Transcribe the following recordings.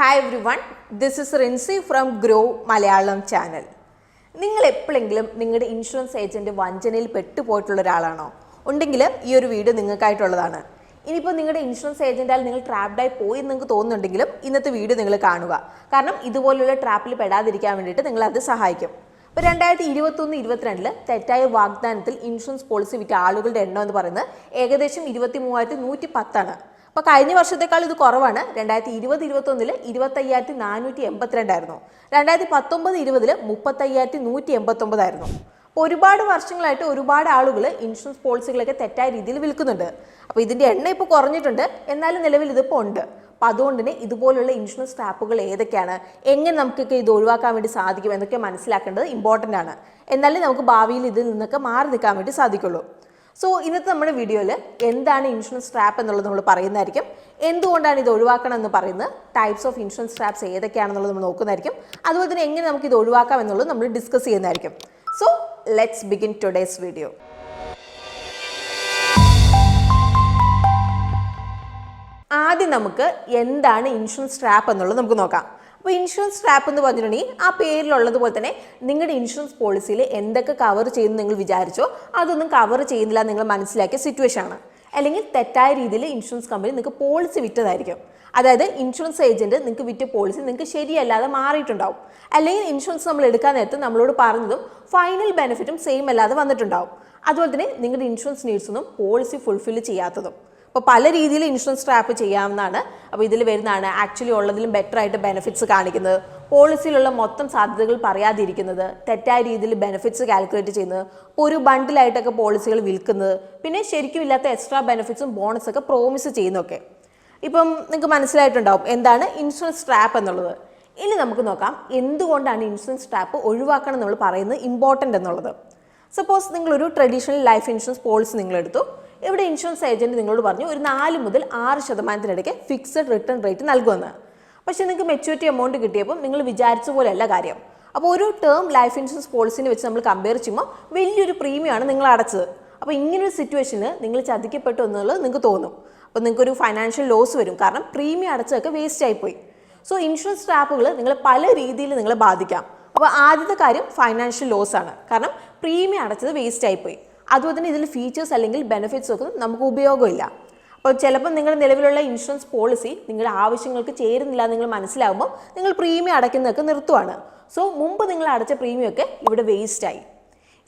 Hi everyone, this is Rinsi from Grow Malayalam channel. നിങ്ങൾ എപ്പോഴെങ്കിലും നിങ്ങളുടെ ഇൻഷുറൻസ് ഏജന്റ് വഞ്ചനയിൽ പെട്ടുപോയിട്ടുള്ള ഒരാളാണോ? ഉണ്ടെങ്കിൽ ഈ ഒരു വീഡിയോ നിങ്ങൾക്കായിട്ടുള്ളതാണ്. ഇനിയിപ്പോൾ നിങ്ങളുടെ ഇൻഷുറൻസ് ഏജന്റാൽ നിങ്ങൾ ട്രാപ്ഡായി പോയി എന്ന് നിങ്ങൾക്ക് തോന്നുന്നുണ്ടെങ്കിലും ഇന്നത്തെ വീഡിയോ നിങ്ങൾ കാണുക. കാരണം ഇതുപോലുള്ള ട്രാപ്പിൽ പെടാതിരിക്കാൻ വേണ്ടിയിട്ട് നിങ്ങളത് സഹായിക്കും. ഇപ്പോൾ 2021-22 തെറ്റായ വാഗ്ദാനത്തിൽ ഇൻഷുറൻസ് പോളിസി വിറ്റ ആളുകളുടെ എണ്ണം എന്ന് പറയുന്നത് ഏകദേശം 23,110 അപ്പോൾ കഴിഞ്ഞ വർഷത്തേക്കാൾ ഇത് കുറവാണ്. 2020-21 25,482 ആയിരുന്നു. 2019-20 35,189 ആയിരുന്നു. അപ്പോൾ ഒരുപാട് വർഷങ്ങളായിട്ട് ഒരുപാട് ആളുകൾ ഇൻഷുറൻസ് പോളിസികളൊക്കെ തെറ്റായ രീതിയിൽ വിൽക്കുന്നുണ്ട്. അപ്പോൾ ഇതിൻ്റെ എണ്ണം ഇപ്പോൾ കുറഞ്ഞിട്ടുണ്ട്, എന്നാലും നിലവിൽ ഇതിപ്പോൾ ഉണ്ട്. അപ്പോൾ അതുകൊണ്ട് തന്നെ ഇതുപോലുള്ള ഇൻഷുറൻസ് ട്രാപ്പുകൾ ഏതൊക്കെയാണ്, എങ്ങനെ നമുക്കൊക്കെ ഇത് ഒഴിവാക്കാൻ വേണ്ടി സാധിക്കും എന്നൊക്കെ മനസ്സിലാക്കേണ്ടത് ഇമ്പോർട്ടൻ്റ് ആണ്. എന്നാലും നമുക്ക് ഭാവിയിൽ ഇതിൽ നിന്നൊക്കെ മാറി നിൽക്കാൻ വേണ്ടി സാധിക്കുള്ളൂ. സോ ഇന്നത്തെ നമ്മുടെ വീഡിയോയിൽ എന്താണ് ഇൻഷുറൻസ് ട്രാപ്പ് എന്നുള്ളത് നമ്മൾ പറയുന്നതായിരിക്കും. എന്തുകൊണ്ടാണ് ഇത് ഒഴിവാക്കണം എന്ന് പറയുന്നത്, ടൈപ്സ് ഓഫ് ഇൻഷുറൻസ് ട്രാപ്സ് ഏതൊക്കെയാണെന്നുള്ളത് നമ്മൾ നോക്കുന്നതായിരിക്കും. അതുപോലെ തന്നെ എങ്ങനെ നമുക്ക് ഇത് ഒഴിവാക്കാം എന്നുള്ളത് നമ്മൾ ഡിസ്കസ് ചെയ്യുന്നതായിരിക്കും. So let's begin today's video. ആദ്യം നമുക്ക് എന്താണ് ഇൻഷുറൻസ് ട്രാപ്പ് എന്നുള്ളത് നമുക്ക് നോക്കാം. അപ്പോൾ ഇൻഷുറൻസ് ട്രാപ്പ് എന്ന് പറഞ്ഞിട്ടുണ്ടെങ്കിൽ ആ പേരിലുള്ളതുപോലെ തന്നെ നിങ്ങളുടെ ഇൻഷുറൻസ് പോളിസിയിൽ എന്തൊക്കെ കവർ ചെയ്യുന്നു നിങ്ങൾ വിചാരിച്ചോ അതൊന്നും കവർ ചെയ്യുന്നില്ല നിങ്ങൾ മനസ്സിലാക്കിയ സിറ്റുവേഷൻ ആണ്. അല്ലെങ്കിൽ തെറ്റായ രീതിയിൽ ഇൻഷുറൻസ് കമ്പനി നിങ്ങൾക്ക് പോളിസി വിറ്റതായിരിക്കും. അതായത് ഇൻഷുറൻസ് ഏജന്റ് നിങ്ങൾക്ക് വിറ്റ പോളിസി നിങ്ങൾക്ക് ശരിയല്ലാതെ മാറിയിട്ടുണ്ടാവും. അല്ലെങ്കിൽ ഇൻഷുറൻസ് നമ്മൾ എടുക്കാൻ നേരത്ത് നമ്മളോട് പറഞ്ഞതും ഫൈനൽ ബെനിഫിറ്റും സെയിം അല്ലാതെ വന്നിട്ടുണ്ടാവും. അതുപോലെ തന്നെ നിങ്ങളുടെ ഇൻഷുറൻസ് നീഡ്സൊന്നും പോളിസി ഫുൾഫിൽ ചെയ്യാത്തതും. അപ്പോൾ പല രീതിയിൽ ഇൻഷുറൻസ് ട്രാപ്പ് ചെയ്യാവുന്നതാണ്. അപ്പോൾ ഇതിൽ വരുന്നതാണ് ആക്ച്വലി ഉള്ളതിലും ബെറ്റർ ആയിട്ട് ബെനിഫിറ്റ്സ് കാണിക്കുന്നത്, പോളിസിയിലുള്ള മൊത്തം സാധ്യതകൾ പറയാതിരിക്കുന്നത്, തെറ്റായ രീതിയിൽ ബെനിഫിറ്റ്സ് കാൽക്കുലേറ്റ് ചെയ്യുന്നത്, ഒരു ബണ്ടിലായിട്ടൊക്കെ പോളിസികൾ വിൽക്കുന്നത്, പിന്നെ ശരിക്കും ഇല്ലാത്ത എക്സ്ട്രാ ബെനിഫിറ്റ്സും ബോണസൊക്കെ പ്രോമിസ് ചെയ്യുന്നതൊക്കെ. ഇപ്പം നിങ്ങൾക്ക് മനസ്സിലായിട്ടുണ്ടാവും എന്താണ് ഇൻഷുറൻസ് ട്രാപ്പ് എന്നുള്ളത്. ഇനി നമുക്ക് നോക്കാം എന്തുകൊണ്ടാണ് ഇൻഷുറൻസ് ട്രാപ്പ് ഒഴിവാക്കണം നമ്മൾ പറയുന്നത് ഇമ്പോർട്ടൻ്റ് എന്നുള്ളത്. സപ്പോസ് നിങ്ങളൊരു ട്രഡീഷണൽ ലൈഫ് ഇൻഷുറൻസ് പോളിസി നിങ്ങളെടുത്തു. ഇവിടെ ഇൻഷുറൻസ് ഏജന്റ് നിങ്ങളോട് പറഞ്ഞു ഒരു 4 മുതൽ 6% ഫിക്സഡ് റിട്ടേൺ റേറ്റ് നൽകുമെന്ന്. പക്ഷേ നിങ്ങൾക്ക് മെച്യൂരിറ്റി എമൗണ്ട് കിട്ടിയപ്പോൾ നിങ്ങൾ വിചാരിച്ച പോലെയല്ല കാര്യം. അപ്പോൾ ഒരു ടേം ലൈഫ് ഇൻഷുറൻസ് പോളിസിനെ വെച്ച് നമ്മൾ കമ്പയർ ചെയ്യുമ്പോൾ വലിയൊരു പ്രീമിയമാണ് നിങ്ങൾ അടച്ചത്. അപ്പോൾ ഇങ്ങനൊരു സിറ്റുവേഷനിൽ നിങ്ങൾ ചതിക്കപ്പെട്ടു എന്നുള്ളത് നിങ്ങൾക്ക് തോന്നും. അപ്പോൾ നിങ്ങൾക്കൊരു ഫൈനാൻഷ്യൽ ലോസ് വരും, കാരണം പ്രീമിയം അടച്ചതൊക്കെ വേസ്റ്റ് ആയിപ്പോയി. സോ ഇൻഷുറൻസ് ട്രാപ്പുകൾ നിങ്ങൾ പല രീതിയിൽ നിങ്ങളെ ബാധിക്കാം. അപ്പോൾ ആദ്യത്തെ കാര്യം ഫൈനാൻഷ്യൽ ലോസ് ആണ്, കാരണം പ്രീമിയം അടച്ചത് വേസ്റ്റ് ആയിപ്പോയി. അതുപോലെ തന്നെ ഇതിൽ ഫീച്ചേഴ്സ് അല്ലെങ്കിൽ ബെനിഫിറ്റ്സ് ഒക്കെ നമുക്ക് ഉപയോഗമില്ല. അപ്പോൾ ചിലപ്പോൾ നിങ്ങളുടെ നിലവിലുള്ള ഇൻഷുറൻസ് പോളിസി നിങ്ങളുടെ ആവശ്യങ്ങൾക്ക് ചേരുന്നില്ല നിങ്ങൾ മനസ്സിലാകുമ്പോൾ നിങ്ങൾ പ്രീമിയം അടയ്ക്കുന്നതൊക്കെ നിർത്തുവാണ്. സോ മുമ്പ് നിങ്ങൾ അടച്ച പ്രീമിയം ഒക്കെ ഇവിടെ വേസ്റ്റായി.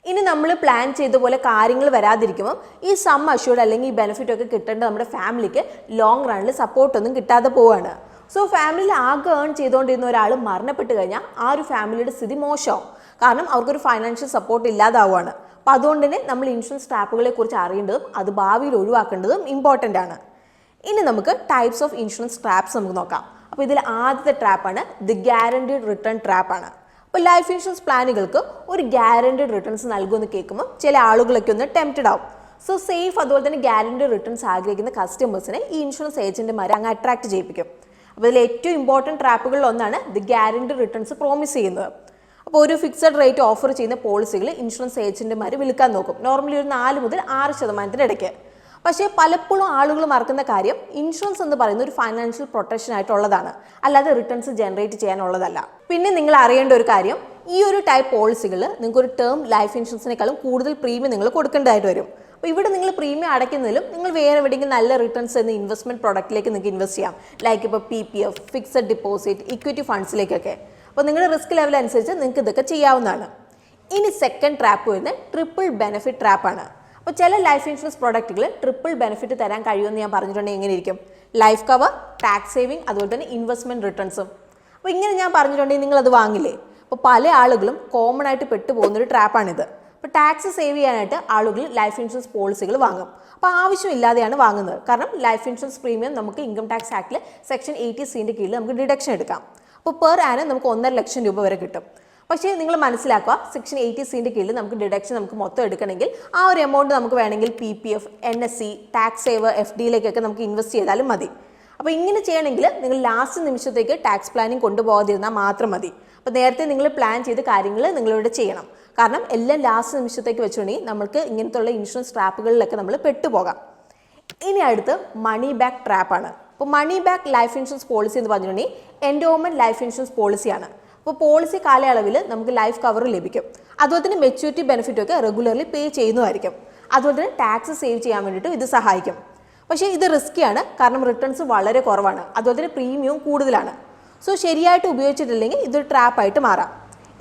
ഇനി നമ്മൾ പ്ലാൻ ചെയ്ത പോലെ കാര്യങ്ങൾ വരാതിരിക്കുമ്പോൾ ഈ സം അഷ്യൂർഡ് അല്ലെങ്കിൽ ഈ ബെനിഫിറ്റ് ഒക്കെ കിട്ടേണ്ട നമ്മുടെ ഫാമിലിക്ക് ലോങ് റണ്ണിൽ സപ്പോർട്ടൊന്നും കിട്ടാതെ പോവുകയാണ്. സോ ഫാമിലിയിൽ ആകെ ഏൺ ചെയ്തുകൊണ്ടിരുന്ന ഒരാൾ മരണപ്പെട്ട് കഴിഞ്ഞാൽ ആ ഒരു ഫാമിലിയുടെ സ്ഥിതി മോശമാവും, കാരണം അവർക്കൊരു ഫൈനാൻഷ്യൽ സപ്പോർട്ട് ഇല്ലാതാവുകയാണ്. അപ്പോൾ അതുകൊണ്ട് തന്നെ നമ്മൾ ഇൻഷുറൻസ് ട്രാപ്പുകളെ കുറിച്ച് അറിയേണ്ടതും അത് ഭാവിയിൽ ഒഴിവാക്കേണ്ടതും ഇമ്പോർട്ടൻ്റ് ആണ്. ഇനി നമുക്ക് ടൈപ്സ് ഓഫ് ഇൻഷുറൻസ് ട്രാപ്സ് നമുക്ക് നോക്കാം. അപ്പോൾ ഇതിൽ ആദ്യത്തെ ട്രാപ്പാണ് ദി ഗ്യാരണ്ടീഡ് റിട്ടേൺ ട്രാപ്പാണ്. അപ്പോൾ ലൈഫ് ഇൻഷുറൻസ് പ്ലാനുകൾക്ക് ഒരു ഗ്യാരണ്ടീഡ് റിട്ടേൺസ് നൽകുമെന്ന് കേൾക്കുമ്പോൾ ചില ആളുകളൊക്കെ ഒന്ന് ടെംപ്റ്റഡ് ആവും. സോ സേഫ് അതുപോലെ തന്നെ ഗ്യാരണ്ടീഡ് റിട്ടേൺസ് ആഗ്രഹിക്കുന്ന കസ്റ്റമേഴ്സിനെ ഈ ഇൻഷുറൻസ് ഏജന്റുമാരെ അങ്ങ് അട്രാക്ട് ചെയ്യിപ്പിക്കും. അപ്പോൾ ഇതിൽ ഏറ്റവും ഇമ്പോർട്ടൻറ്റ് ട്രാപ്പുകളിൽ ഒന്നാണ് ദി ഗ്യാരണ്ടീഡ് റിട്ടേൺസ് പ്രോമിസ് ചെയ്യുന്നത്. അപ്പോൾ ഒരു ഫിക്സഡ് റേറ്റ് ഓഫർ ചെയ്യുന്ന പോളിസികൾ ഇൻഷുറൻസ് ഏജന്റുമാർ വിൽക്കാൻ നോക്കും, നോർമലി ഒരു 4 മുതൽ 6% ഇടയ്ക്ക്. പക്ഷേ പലപ്പോഴും ആളുകൾ മറക്കുന്ന കാര്യം ഇൻഷുറൻസ് എന്ന് പറയുന്ന ഒരു ഫൈനാൻഷ്യൽ പ്രൊട്ടക്ഷൻ ആയിട്ടുള്ളതാണ്, അല്ലാതെ റിട്ടേൺസ് ജനറേറ്റ് ചെയ്യാനുള്ളതല്ല. പിന്നെ നിങ്ങൾ അറിയേണ്ട ഒരു കാര്യം, ഈ ഒരു ടൈപ്പ് പോളിസികൾ നിങ്ങൾക്ക് ഒരു ടേം ലൈഫ് ഇൻഷുറൻസിനേക്കാളും കൂടുതൽ പ്രീമിയം നിങ്ങൾ കൊടുക്കേണ്ടതായിട്ട് വരും. അപ്പോൾ ഇവിടെ നിങ്ങൾ പ്രീമിയം അടയ്ക്കുന്നതിലും നിങ്ങൾ വേറെ എവിടെയെങ്കിലും നല്ല റിട്ടേൺസ് എന്ന ഇൻവെസ്റ്റ്മെന്റ് പ്രൊഡക്റ്റിലേക്ക് നിങ്ങൾക്ക് ഇൻവെസ്റ്റ് ചെയ്യാം, ലൈക്ക് ഇപ്പോൾ PPF, ഫിക്സഡ് ഡിപ്പോസിറ്റ്, ഇക്വിറ്റി ഫണ്ട്സിലേക്കൊക്കെ. അപ്പോൾ നിങ്ങളുടെ റിസ്ക് ലെവൽ അനുസരിച്ച് നിങ്ങൾക്ക് ഇതൊക്കെ ചെയ്യാവുന്നതാണ്. ഇനി സെക്കൻഡ് ട്രാപ്പ് വരുന്നത് ട്രിപ്പിൾ ബെനിഫിറ്റ് ട്രാപ്പാണ്. അപ്പോൾ ചില ലൈഫ് ഇൻഷുറൻസ് പ്രോഡക്റ്റുകൾ ട്രിപ്പിൾ ബെനിഫിറ്റ് തരാൻ കഴിയുമെന്ന് ഞാൻ പറഞ്ഞിട്ടുണ്ടെങ്കിൽ എങ്ങനെ ഇരിക്കും? ലൈഫ് കവർ, ടാക്സ് സേവിങ്, അതുപോലെ തന്നെ ഇൻവെസ്റ്റ്മെന്റ് റിട്ടേൺസും. അപ്പോൾ ഇങ്ങനെ ഞാൻ പറഞ്ഞിട്ടുണ്ടെങ്കിൽ നിങ്ങളത് വാങ്ങില്ലേ? അപ്പോൾ പല ആളുകളും കോമൺ ആയിട്ട് പെട്ടുപോകുന്നൊരു ട്രാപ്പാണിത്. അപ്പോൾ ടാക്സ് സേവ് ചെയ്യാനായിട്ട് ആളുകൾ ലൈഫ് ഇൻഷുറൻസ് പോളിസികൾ വാങ്ങും. അപ്പോൾ ആവശ്യമില്ലാതെയാണ് വാങ്ങുന്നത്, കാരണം ലൈഫ് ഇൻഷുറൻസ് പ്രീമിയം നമുക്ക് ഇൻകം ടാക്സ് ആക്ടിൽ സെക്ഷൻ 80C കീഴിൽ നമുക്ക് ഡിഡക്ഷൻ എടുക്കാം. അപ്പോൾ പെർ ആനം നമുക്ക് 1.5 ലക്ഷം രൂപ വരെ കിട്ടും. പക്ഷേ നിങ്ങൾ മനസ്സിലാക്കുക, സെക്ഷൻ 80C കീഴിൽ നമുക്ക് ഡിഡക്ഷൻ നമുക്ക് മൊത്തം എടുക്കണമെങ്കിൽ ആ ഒരു എമൗണ്ട് നമുക്ക് വേണമെങ്കിൽ PPF, NSC, ടാക്സ് സേവർ, FDയിലേക്കൊക്കെ നമുക്ക് ഇൻവെസ്റ്റ് ചെയ്താലും മതി. അപ്പോൾ ഇങ്ങനെ ചെയ്യണമെങ്കിൽ നിങ്ങൾ ലാസ്റ്റ് നിമിഷത്തേക്ക് ടാക്സ് പ്ലാനിങ് കൊണ്ടുപോകാതിരുന്നാൽ മാത്രം മതി. അപ്പോൾ നേരത്തെ നിങ്ങൾ പ്ലാൻ ചെയ്ത കാര്യങ്ങൾ നിങ്ങളിവിടെ ചെയ്യണം, കാരണം എല്ലാം ലാസ്റ്റ് നിമിഷത്തേക്ക് വെച്ചിട്ടുണ്ടെങ്കിൽ നമുക്ക് ഇങ്ങനത്തുള്ള ഇൻഷുറൻസ് ട്രാപ്പുകളിലൊക്കെ നമ്മൾ പെട്ടുപോകാം. ഇനി അടുത്ത് മണി ബാക്ക് ട്രാപ്പാണ്. അപ്പോൾ money back life insurance policy എന്ന് പറഞ്ഞിട്ടുണ്ടെങ്കിൽ എൻഡോമെന്റ് ലൈഫ് ഇൻഷുറൻസ് പോളിസിയാണ്. അപ്പോൾ പോളിസി കാലയളവിൽ നമുക്ക് ലൈഫ് കവർ ലഭിക്കും. അതുപോലെ തന്നെ മെച്യൂരിറ്റി ബെനിഫിറ്റ് ഒക്കെ റെഗുലർലി പേ ചെയ്യുന്നതായിരിക്കും. അതുപോലെ തന്നെ ടാക്സ് സേവ് ചെയ്യാൻ വേണ്ടിയിട്ട് ഇത് സഹായിക്കും. പക്ഷേ ഇത് റിസ്ക്കിയാണ്, കാരണം റിട്ടേൺസ് വളരെ കുറവാണ്. അതുപോലെ തന്നെ പ്രീമിയവും കൂടുതലാണ്. സോ ശരിയായിട്ട് ഉപയോഗിച്ചിട്ടില്ലെങ്കിൽ ഇതൊരു ട്രാപ്പായിട്ട് മാറാം.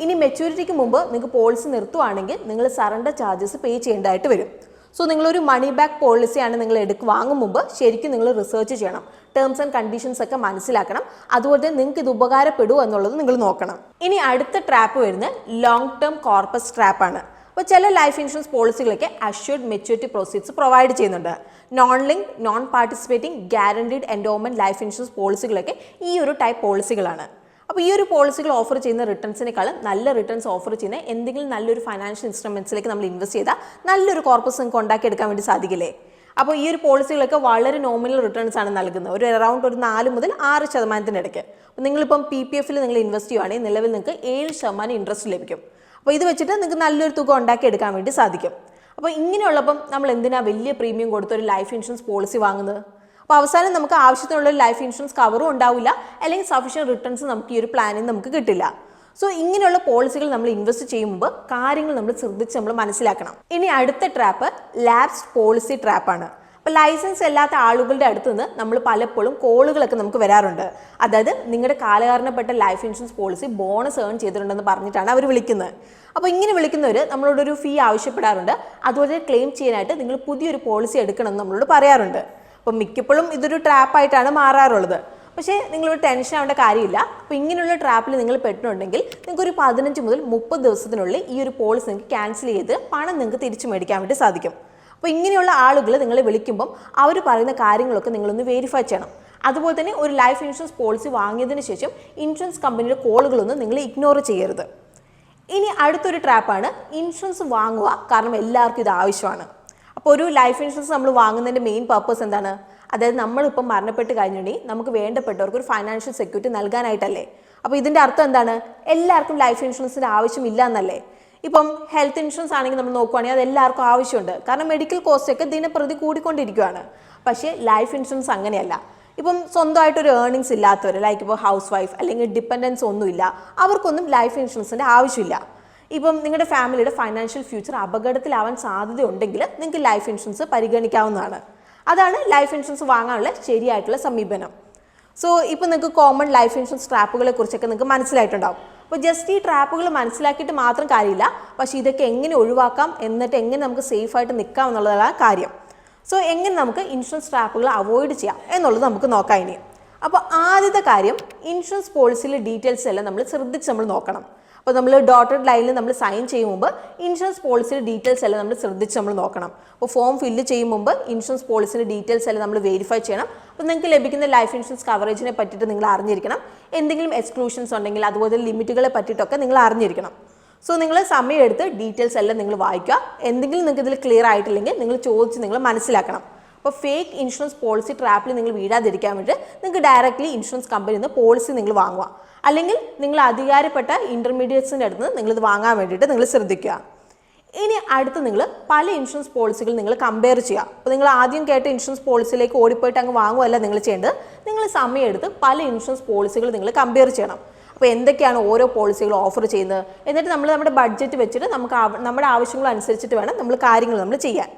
ഇനി മെച്യൂരിറ്റിക്ക് മുമ്പ് നിങ്ങൾക്ക് പോളിസി നിർത്തുവാണെങ്കിൽ നിങ്ങൾ സറണ്ടർ ചാർജസ് പേ ചെയ്യേണ്ടതായിട്ട് വരും. സോ നിങ്ങളൊരു മണി ബാക്ക് പോളിസിയാണ് നിങ്ങൾ വാങ്ങും മുമ്പ് ശരിക്കും നിങ്ങൾ റിസർച്ച് ചെയ്യണം. ടേംസ് ആൻഡ് കണ്ടീഷൻസ് ഒക്കെ മനസ്സിലാക്കണം. അതുപോലെ തന്നെ നിങ്ങൾക്ക് ഇത് ഉപകാരപ്പെടുമോ എന്നുള്ളത് നിങ്ങൾ നോക്കണം. ഇനി അടുത്ത ട്രാപ്പ് വരുന്നത് ലോങ് ടേം കോർപ്പസ് ട്രാപ്പാണ്. അപ്പോൾ ചില ലൈഫ് ഇൻഷുറൻസ് പോളിസികളൊക്കെ അഷ്യൂർഡ് മെച്യൂരിറ്റി പ്രൊസീഡ്സ് പ്രൊവൈഡ് ചെയ്യുന്നുണ്ട്. Non link, non participating, guaranteed endowment life insurance പോളിസികളൊക്കെ ഈ ഒരു ടൈപ്പ് പോളിസികളാണ്. അപ്പോൾ ഈ ഒരു പോളിസികൾ ഓഫർ ചെയ്യുന്ന റിട്ടേൺസിനേക്കാളും നല്ല റിട്ടേൺസ് ഓഫർ ചെയ്യുന്ന എന്തെങ്കിലും നല്ലൊരു ഫൈനാൻഷ്യൽ ഇൻസ്ട്രുമെന്റ്സിലേക്ക് നമ്മൾ ഇൻവെസ്റ്റ് ചെയ്താൽ നല്ലൊരു കോർപ്പസ് നിങ്ങൾക്ക് ഉണ്ടാക്കിയെടുക്കാൻ വേണ്ടി സാധിക്കില്ലേ? അപ്പോൾ ഈ ഒരു പോളിസികളൊക്കെ വളരെ നോമിനൽ റിട്ടേൺസ് ആണ് നൽകുന്നത്. ഒരു അറൗണ്ട് ഒരു 4 മുതൽ 6% ഇടയ്ക്ക്. അപ്പോൾ നിങ്ങളിപ്പം PPF നിങ്ങൾ ഇൻവെസ്റ്റ് ചെയ്യുകയാണെങ്കിൽ നിലവിൽ നിങ്ങൾക്ക് 7% ഇൻട്രസ്റ്റ് ലഭിക്കും. അപ്പോൾ ഇത് വെച്ചിട്ട് നിങ്ങൾക്ക് നല്ലൊരു തുക ഉണ്ടാക്കിയെടുക്കാൻ വേണ്ടി സാധിക്കും. അപ്പോൾ ഇങ്ങനെയുള്ളപ്പം നമ്മൾ എന്തിനാണ് വലിയ പ്രീമിയം കൊടുത്തൊരു ലൈഫ് ഇൻഷുറൻസ് പോളിസി വാങ്ങുന്നത്? അപ്പോൾ അവസാനം നമുക്ക് ആവശ്യത്തിനുള്ള ലൈഫ് ഇൻഷുറൻസ് കവറും ഉണ്ടാവില്ല, അല്ലെങ്കിൽ സഫീഷ്യൻറ്റ് റിട്ടേൺസ് നമുക്ക് ഈ ഒരു പ്ലാനിൽ നമുക്ക് കിട്ടില്ല. സോ ഇങ്ങനെയുള്ള പോളിസികൾ നമ്മൾ ഇൻവെസ്റ്റ് ചെയ്യുമ്പോൾ കാര്യങ്ങൾ നമ്മൾ ശ്രദ്ധിച്ച് നമ്മൾ മനസ്സിലാക്കണം. ഇനി അടുത്ത ട്രാപ്പ് ലാപ്സ്ഡ് പോളിസി ട്രാപ്പാണ്. അപ്പോൾ ലൈസൻസ് അല്ലാത്ത ആളുകളുടെ അടുത്ത് നിന്ന് നമ്മൾ പലപ്പോഴും കോളുകളൊക്കെ നമുക്ക് വരാറുണ്ട്. അതായത് നിങ്ങളുടെ കാലഹരണപ്പെട്ട life insurance policy bonus earn ചെയ്തിട്ടുണ്ടെന്ന് പറഞ്ഞിട്ടാണ് അവർ വിളിക്കുന്നത്. അപ്പോൾ ഇങ്ങനെ വിളിക്കുന്നവർ നമ്മളോടൊരു ഫീ ആവശ്യപ്പെടാറുണ്ട്. അതുപോലെ ക്ലെയിം ചെയ്യാനായിട്ട് നിങ്ങൾ പുതിയൊരു പോളിസി എടുക്കണമെന്ന് നമ്മളോട് പറയാറുണ്ട്. അപ്പം മിക്കപ്പോഴും ഇതൊരു ട്രാപ്പായിട്ടാണ് മാറാറുള്ളത്. പക്ഷേ നിങ്ങളൊരു ടെൻഷൻ ആവേണ്ട കാര്യമില്ല. അപ്പോൾ ഇങ്ങനെയുള്ള ട്രാപ്പിൽ നിങ്ങൾ പെട്ടിട്ടുണ്ടെങ്കിൽ നിങ്ങൾക്ക് ഒരു 15 മുതൽ 30 ദിവസത്തിനുള്ളിൽ ഈ ഒരു പോളിസി നിങ്ങൾക്ക് ക്യാൻസൽ ചെയ്ത് പണം നിങ്ങൾക്ക് തിരിച്ചു മേടിക്കാൻ വേണ്ടി സാധിക്കും. അപ്പോൾ ഇങ്ങനെയുള്ള ആളുകൾ നിങ്ങളെ വിളിക്കുമ്പം അവർ പറയുന്ന കാര്യങ്ങളൊക്കെ നിങ്ങളൊന്ന് വെരിഫൈ ചെയ്യണം. അതുപോലെ തന്നെ ഒരു ലൈഫ് ഇൻഷുറൻസ് പോളിസി വാങ്ങിയതിന് ശേഷം ഇൻഷുറൻസ് കമ്പനിയുടെ കോളുകളൊന്നും നിങ്ങൾ ഇഗ്നോർ ചെയ്യരുത്. ഇനി അടുത്തൊരു ട്രാപ്പാണ് ഇൻഷുറൻസ് വാങ്ങുക, കാരണം എല്ലാവർക്കും ഇത് ആവശ്യമാണ്. അപ്പോൾ ഒരു ലൈഫ് ഇൻഷുറൻസ് നമ്മൾ വാങ്ങുന്നതിൻ്റെ മെയിൻ പർപ്പസ് എന്താണ്? അതായത് നമ്മളിപ്പം മരണപ്പെട്ട് കഴിഞ്ഞിട്ടുണ്ടെങ്കിൽ നമുക്ക് വേണ്ടപ്പെട്ടവർക്ക് ഒരു ഫൈനാൻഷ്യൽ സെക്യൂരിറ്റി നൽകാനായിട്ടല്ലേ. അപ്പോൾ ഇതിൻ്റെ അർത്ഥം എന്താണ്? എല്ലാവർക്കും ലൈഫ് ഇൻഷുറൻസിൻ്റെ ആവശ്യമില്ല എന്നല്ലേ. ഇപ്പം ഹെൽത്ത് ഇൻഷുറൻസ് ആണെങ്കിൽ നമ്മൾ നോക്കുവാണെങ്കിൽ അത് എല്ലാവർക്കും ആവശ്യമുണ്ട്, കാരണം മെഡിക്കൽ കോസ്റ്റ് ഒക്കെ ദിനപ്രതി കൂടിക്കൊണ്ടിരിക്കുകയാണ്. പക്ഷേ ലൈഫ് ഇൻഷുറൻസ് അങ്ങനെയല്ല. ഇപ്പം സ്വന്തമായിട്ടൊരു ഏർണിങ്സ് ഇല്ലാത്തവർ, ലൈക്ക് ഇപ്പോൾ ഹൗസ് വൈഫ് അല്ലെങ്കിൽ ഡിപ്പെൻഡൻസ് ഒന്നുമില്ല, അവർക്കൊന്നും ലൈഫ് ഇൻഷുറൻസിൻ്റെ ആവശ്യമില്ല. ഇപ്പം നിങ്ങളുടെ ഫാമിലിയുടെ ഫൈനാൻഷ്യൽ ഫ്യൂച്ചർ അപകടത്തിലാവാൻ സാധ്യതയുണ്ടെങ്കിൽ നിങ്ങൾക്ക് ലൈഫ് ഇൻഷുറൻസ് പരിഗണിക്കാവുന്നതാണ്. അതാണ് ലൈഫ് ഇൻഷുറൻസ് വാങ്ങാനുള്ള ശരിയായിട്ടുള്ള സമീപനം. സോ ഇപ്പോൾ നിങ്ങൾക്ക് കോമൺ ലൈഫ് ഇൻഷുറൻസ് ട്രാപ്പുകളെ കുറിച്ചൊക്കെ നിങ്ങൾക്ക് മനസ്സിലായിട്ടുണ്ടാവും. അപ്പോൾ ജസ്റ്റ് ഈ ട്രാപ്പുകൾ മനസ്സിലാക്കിയിട്ട് മാത്രം കാര്യമില്ല, പക്ഷേ ഇതൊക്കെ എങ്ങനെ ഒഴിവാക്കാം, എന്നിട്ട് എങ്ങനെ നമുക്ക് സേഫായിട്ട് നിൽക്കാം എന്നുള്ളതാണ് കാര്യം. സോ എങ്ങനെ നമുക്ക് ഇൻഷുറൻസ് ട്രാപ്പുകൾ അവോയ്ഡ് ചെയ്യാം എന്നുള്ളത് നമുക്ക് നോക്കാം ഇനി. അപ്പോൾ ആദ്യത്തെ കാര്യം, ഇൻഷുറൻസ് പോളിസിയിലെ ഡീറ്റെയിൽസ് എല്ലാം നമ്മൾ ശ്രദ്ധിച്ച് നമ്മൾ നോക്കണം. അപ്പോൾ നമ്മൾ ഡോട്ടഡ് ലൈനിൽ നമ്മൾ സൈൻ ചെയ്യും മുമ്പ് ഇൻഷുറൻസ് പോളിസിയുടെ ഡീറ്റെയിൽസ് എല്ലാം നമ്മൾ ശ്രദ്ധിച്ച് നമ്മൾ നോക്കണം. അപ്പോൾ ഫോം ഫില്ല് ചെയ്യും മുമ്പ് ഇൻഷുറൻസ് പോളിസിയുടെ ഡീറ്റെയിൽസ് എല്ലാം നമ്മൾ വെരിഫൈ ചെയ്യണം. അപ്പോൾ നിങ്ങൾക്ക് ലഭിക്കുന്ന ലൈഫ് ഇൻഷുറൻസ് കവറേജിനെ പറ്റിയിട്ട് നിങ്ങൾ അറിഞ്ഞിരിക്കണം. എന്തെങ്കിലും എക്സ്ക്ലൂഷൻസ് ഉണ്ടെങ്കിൽ അതുപോലെ ലിമിറ്റുകളെ പറ്റിയിട്ടൊക്കെ നിങ്ങൾ അറിഞ്ഞിരിക്കണം. സോ നിങ്ങൾ സമയമെടുത്ത് ഡീറ്റെയിൽസ് എല്ലാം നിങ്ങൾ വായിക്കുക. എന്തെങ്കിലും നിങ്ങൾക്ക് ഇതിൽ ക്ലിയർ ആയിട്ടില്ലെങ്കിൽ നിങ്ങൾ ചോദിച്ച് നിങ്ങൾ മനസ്സിലാക്കണം. അപ്പോൾ ഫേക്ക് ഇൻഷുറൻസ് പോളിസി ട്രാപ്പിൽ നിങ്ങൾ വീഴാതിരിക്കാൻ വേണ്ടി നിങ്ങൾക്ക് ഡയറക്റ്റ്ലി ഇൻഷുറൻസ് കമ്പനിയിൽ നിന്ന് പോളിസി നിങ്ങൾ വാങ്ങുക. അല്ലെങ്കിൽ നിങ്ങൾ അധികാരപ്പെട്ട ഇൻ്റർമീഡിയറ്റ്സിൻ്റെ അടുത്ത് നിന്ന് നിങ്ങളിത് വാങ്ങാൻ വേണ്ടിയിട്ട് നിങ്ങൾ ശ്രദ്ധിക്കുക. ഇനി അടുത്ത് നിങ്ങൾ പല ഇൻഷുറൻസ് പോളിസികൾ നിങ്ങൾ കമ്പയർ ചെയ്യുക. അപ്പോൾ നിങ്ങൾ ആദ്യം കേട്ട ഇൻഷുറൻസ് പോളിസിയിലേക്ക് ഓടിപ്പോയിട്ട് അങ്ങ് വാങ്ങുകയല്ല നിങ്ങൾ ചെയ്യേണ്ടത്. നിങ്ങൾ സമയമെടുത്ത് പല ഇൻഷുറൻസ് പോളിസികൾ നിങ്ങൾ കമ്പയർ ചെയ്യണം. അപ്പോൾ എന്തൊക്കെയാണ് ഓരോ പോളിസികൾ ഓഫർ ചെയ്യുന്നത്, എന്നിട്ട് നമ്മൾ നമ്മുടെ ബഡ്ജറ്റ് വെച്ചിട്ട് നമുക്ക് നമ്മുടെ ആവശ്യങ്ങൾ അനുസരിച്ചിട്ട് വേണം നമ്മൾ കാര്യങ്ങൾ നമ്മൾ ചെയ്യാൻ.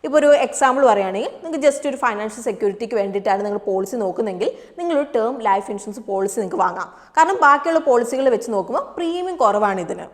ഇപ്പോൾ ഒരു എക്സാമ്പിൾ പറയുകയാണെങ്കിൽ നിങ്ങൾക്ക് ജസ്റ്റ് ഒരു ഫൈനാൻഷ്യൽ സെക്യൂരിറ്റിക്ക് വേണ്ടിയിട്ടാണ് നിങ്ങൾ പോളിസി നോക്കുന്നതെങ്കിൽ നിങ്ങളൊരു ടേം ലൈഫ് ഇൻഷുറൻസ് പോളിസി നിങ്ങൾക്ക് വാങ്ങാം. കാരണം ബാക്കിയുള്ള പോളിസികൾ വെച്ച് നോക്കുമ്പോൾ പ്രീമിയം കുറവാണ് ഇതിന്.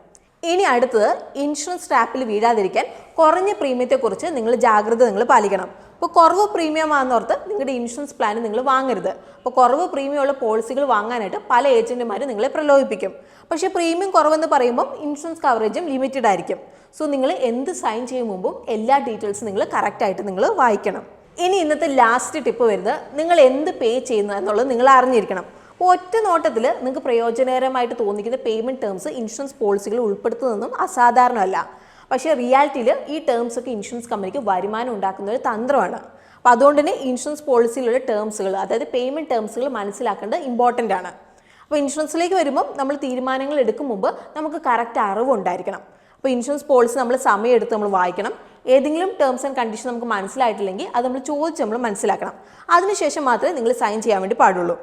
ഇനി അടുത്തത്, ഇൻഷുറൻസ് ട്രാപ്പിൽ വീഴാതിരിക്കാൻ കുറഞ്ഞ പ്രീമിയത്തെക്കുറിച്ച് നിങ്ങൾ ജാഗ്രത നിങ്ങൾ പാലിക്കണം. അപ്പോൾ കുറവ് പ്രീമിയം ആണെന്നോർത്ത് നിങ്ങളുടെ ഇൻഷുറൻസ് പ്ലാൻ നിങ്ങൾ വാങ്ങരുത്. അപ്പോൾ കുറവ് പ്രീമിയം ഉള്ള പോളിസികൾ വാങ്ങാനായിട്ട് പല ഏജൻറ്റുമാരും നിങ്ങളെ പ്രലോഭിപ്പിക്കും. പക്ഷേ പ്രീമിയം കുറവെന്ന് പറയുമ്പോൾ ഇൻഷുറൻസ് കവറേജും ലിമിറ്റഡ് ആയിരിക്കും. സോ നിങ്ങൾ എന്ത് സൈൻ ചെയ്യും മുമ്പും എല്ലാ ഡീറ്റെയിൽസും നിങ്ങൾ കറക്റ്റായിട്ട് നിങ്ങൾ വായിക്കണം. ഇനി ഇന്നത്തെ ലാസ്റ്റ് ടിപ്പ് വരുന്നത്, നിങ്ങൾ എന്ത് പേ ചെയ്യുന്നത് എന്നുള്ളത് നിങ്ങൾ അറിഞ്ഞിരിക്കണം. അപ്പോൾ ഒറ്റ നോട്ടത്തിൽ നിങ്ങൾക്ക് പ്രയോജനകരമായിട്ട് തോന്നിക്കുന്ന പേയ്മെൻറ്റ് ടേംസ് ഇൻഷുറൻസ് പോളിസികൾ ഉൾപ്പെടുത്തുന്നതൊന്നും അസാധാരണമല്ല. പക്ഷേ റിയാലിറ്റിയിൽ ഈ ടേംസ് ഒക്കെ ഇൻഷുറൻസ് കമ്പനിക്ക് വരുമാനം ഉണ്ടാക്കുന്ന ഒരു തന്ത്രമാണ്. അപ്പോൾ അതുകൊണ്ട് തന്നെ ഇൻഷുറൻസ് പോളിസിയിലുള്ള ടേംസുകൾ, അതായത് പേയ്മെൻറ്റ് ടേംസുകൾ മനസ്സിലാക്കേണ്ടത് ഇമ്പോർട്ടൻ്റ് ആണ്. അപ്പോൾ ഇൻഷുറൻസിലേക്ക് വരുമ്പോൾ നമ്മൾ തീരുമാനങ്ങൾ എടുക്കും മുമ്പ് നമുക്ക് കറക്റ്റ് അറിവുണ്ടായിരിക്കണം. അപ്പോൾ ഇൻഷുറൻസ് പോളിസി നമ്മൾ സമയമെടുത്ത് നമ്മൾ വായിക്കണം. ഏതെങ്കിലും ടേംസ് ആൻഡ് കണ്ടീഷൻ നമുക്ക് മനസ്സിലായിട്ടില്ലെങ്കിൽ അത് നമ്മൾ ചോദിച്ച് നമ്മൾ മനസ്സിലാക്കണം. അതിനുശേഷം മാത്രമേ നിങ്ങൾ സൈൻ ചെയ്യാൻ വേണ്ടി പാടുള്ളൂ.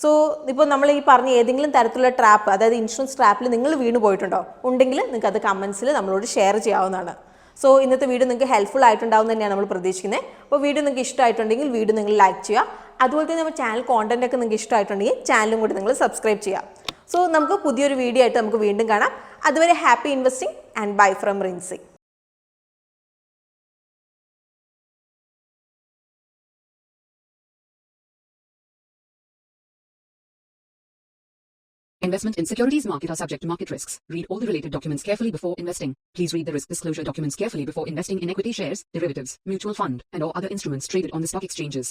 സോ ഇപ്പോൾ നമ്മൾ ഈ പറഞ്ഞ ഏതെങ്കിലും തരത്തിലുള്ള ട്രാപ്പ്, അതായത് ഇൻഷുറൻസ് ട്രാപ്പിൽ നിങ്ങൾ വീണ് പോയിട്ടുണ്ടോ ഉണ്ടെങ്കിൽ നിങ്ങൾക്ക് അത് കമൻസിൽ നമ്മളോട് ഷെയർ ചെയ്യാവുന്നതാണ്. സോ ഇന്നത്തെ വീഡിയോ നിങ്ങൾക്ക് ഹെൽപ്ഫുൾ ആയിട്ടുണ്ടാവും തന്നെയാണ് നമ്മൾ പ്രതീക്ഷിക്കുന്നത്. അപ്പോൾ വീഡിയോ നിങ്ങൾക്ക് ഇഷ്ടമായിട്ടുണ്ടെങ്കിൽ വീഡിയോ നിങ്ങൾ ലൈക്ക് ചെയ്യുക. അതുപോലെ തന്നെ നമ്മുടെ ചാനൽ കോണ്ടന്റ് ഒക്കെ നിങ്ങൾക്ക് ഇഷ്ടമായിട്ടുണ്ടെങ്കിൽ ചാനലും കൂടി നിങ്ങൾ സബ്സ്ക്രൈബ് ചെയ്യുക. സോ നമുക്ക് പുതിയൊരു വീഡിയോ ആയിട്ട് നമുക്ക് വീണ്ടും കാണാം. അതുവരെ happy investing and bye from Rincy. Investment in securities market are subject to market risks. Read all the related documents carefully before investing. Please read the risk disclosure documents carefully before investing in equity shares, derivatives, mutual fund, and or other instruments traded on the stock exchanges.